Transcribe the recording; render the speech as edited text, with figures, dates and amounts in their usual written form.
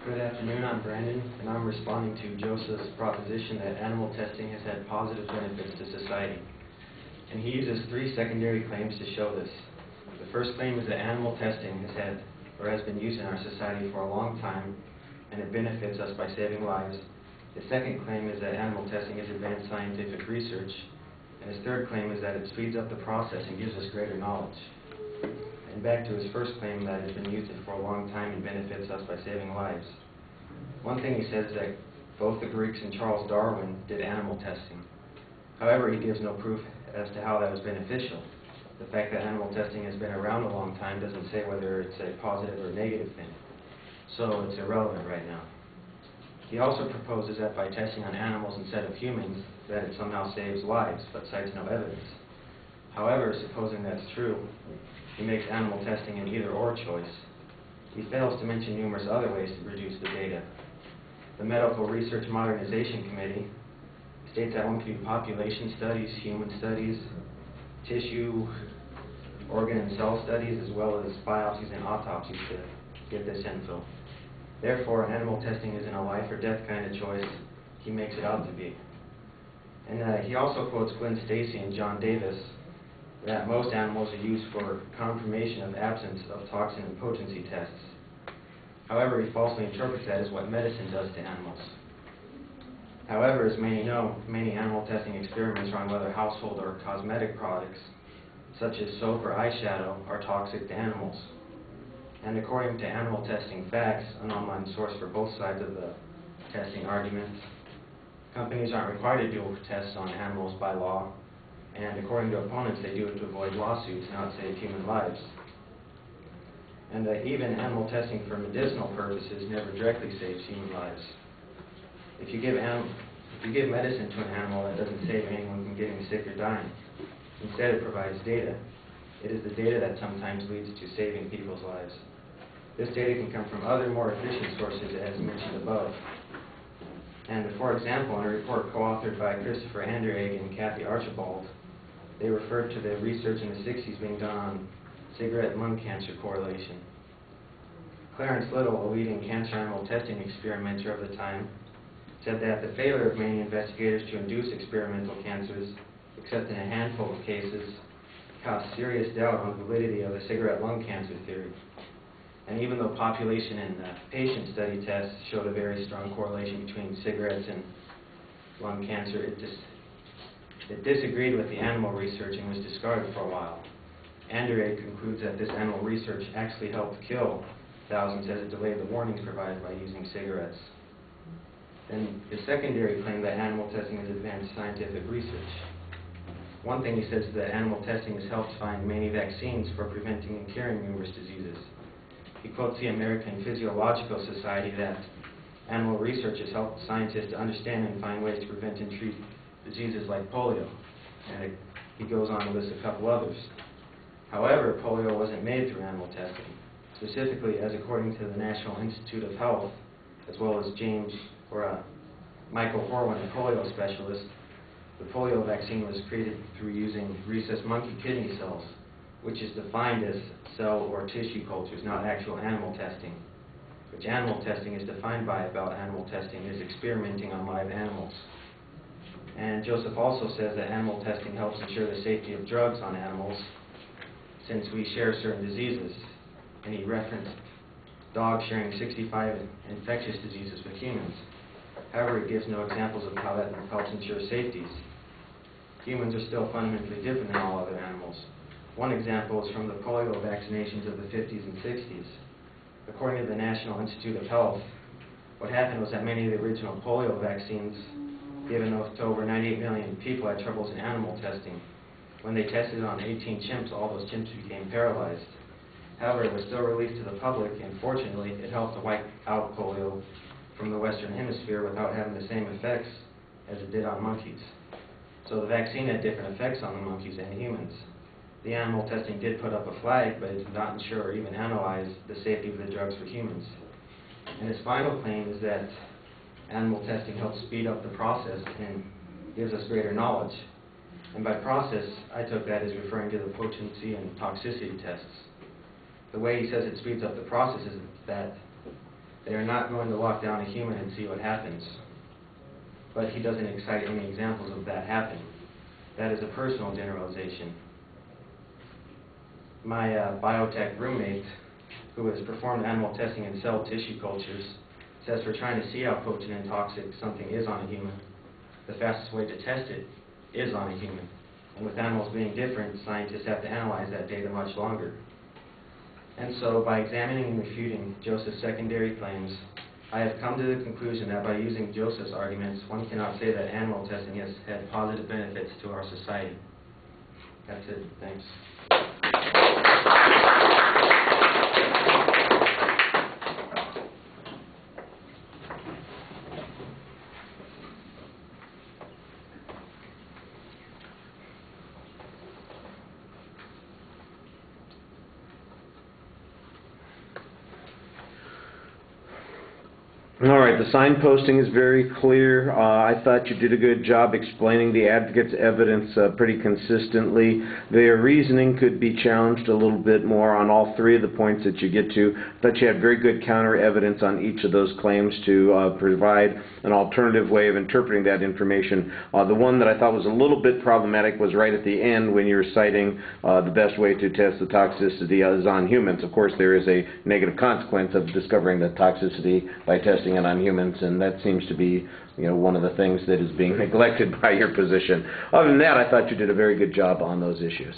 Good afternoon, I'm Brandon, and I'm responding to Joseph's proposition that animal testing has had positive benefits to society. And he uses three secondary claims to show this. The first claim is that animal testing has been used in our society for a long time, and it benefits us by saving lives. His second claim is that animal testing has advanced scientific research, and his third claim is that it speeds up the process and gives us greater knowledge. And back to his first claim that it's been used for a long time and benefits us by saving lives. One thing he says is that both the Greeks and Charles Darwin did animal testing. However, he gives no proof as to how that was beneficial. The fact that animal testing has been around a long time doesn't say whether it's a positive or negative thing. So it's irrelevant right now. He also proposes that by testing on animals instead of humans, that it somehow saves lives, but cites no evidence. However, supposing that's true, he makes animal testing an either-or choice. He fails to mention numerous other ways to produce the data. The Medical Research Modernization Committee states that one can do population studies, human studies, tissue, organ and cell studies, as well as biopsies and autopsies to get this info. Therefore, animal testing isn't a life or death kind of choice he makes it out to be. And he also quotes Glenn Stacy and John Davis that most animals are used for confirmation of absence of toxin and potency tests. However, he falsely interprets that as what medicine does to animals. However, as many know, many animal testing experiments are on whether household or cosmetic products, such as soap or eyeshadow, are toxic to animals. And according to Animal Testing Facts, an online source for both sides of the testing argument, companies aren't required to do tests on animals by law, and according to opponents, they do it to avoid lawsuits, not save human lives. And even animal testing for medicinal purposes never directly saves human lives. If you give medicine to an animal, that doesn't save anyone from getting sick or dying. Instead, it provides data. It is the data that sometimes leads to saving people's lives. This data can come from other, more efficient sources, as mentioned above. And for example, in a report co-authored by Christopher Anderegg and Kathy Archibald, they referred to the research in the 60s being done on cigarette and lung cancer correlation. Clarence Little, a leading cancer animal testing experimenter of the time, said that the failure of many investigators to induce experimental cancers, except in a handful of cases, caused serious doubt on the validity of the cigarette lung cancer theory. And even though population and patient study tests showed a very strong correlation between cigarettes and lung cancer, it disagreed with the animal research and was discarded for a while. Anderegg concludes that this animal research actually helped kill thousands as it delayed the warnings provided by using cigarettes. And the secondary claim that animal testing has advanced scientific research. One thing he says is that animal testing has helped find many vaccines for preventing and curing numerous diseases. He quotes the American Physiological Society that animal research has helped scientists to understand and find ways to prevent and treat diseases like polio. And he goes on to list a couple others. However, polio wasn't made through animal testing. Specifically, as according to the National Institute of Health, as well as Michael Horwin, a polio specialist, the polio vaccine was created through using rhesus monkey kidney cells, which is defined as cell or tissue cultures, not actual animal testing. Which animal testing is defined by about animal testing is experimenting on live animals. And Joseph also says that animal testing helps ensure the safety of drugs on animals since we share certain diseases. And he referenced dogs sharing 65 infectious diseases with humans. However, he gives no examples of how that helps ensure safeties. Humans are still fundamentally different than all other animals. One example is from the polio vaccinations of the 50s and 60s. According to the National Institute of Health, what happened was that many of the original polio vaccines, given to over 98 million people, had troubles in animal testing. When they tested it on 18 chimps, all those chimps became paralyzed. However, it was still released to the public, and fortunately, it helped to wipe out polio from the Western Hemisphere without having the same effects as it did on monkeys. So the vaccine had different effects on the monkeys and humans. The animal testing did put up a flag, but it did not ensure or even analyze the safety of the drugs for humans. And his final claim is that animal testing helps speed up the process and gives us greater knowledge. And by process, I took that as referring to the potency and toxicity tests. The way he says it speeds up the process is that They are not going to walk down a human and see what happens. But he doesn't cite any examples of that happening. That is a personal generalization. My biotech roommate, who has performed animal testing in cell tissue cultures, says for trying to see how potent and toxic something is on a human, the fastest way to test it is on a human. And with animals being different, scientists have to analyze that data much longer. And so, by examining and refuting Joseph's secondary claims, I have come to the conclusion that by using Joseph's arguments, one cannot say that animal testing has had positive benefits to our society. That's it. Thanks. All right, the signposting is very clear. I thought you did a good job explaining the advocate's evidence pretty consistently. Their reasoning could be challenged a little bit more on all three of the points that you get to. I thought you had very good counter evidence on each of those claims to provide an alternative way of interpreting that information. The one that I thought was a little bit problematic was right at the end when you were citing the best way to test the toxicity is on humans. Of course, there is a negative consequence of discovering the toxicity by testing it on humans, and that seems to be, one of the things that is being neglected by your position. Other than that, I thought you did a very good job on those issues.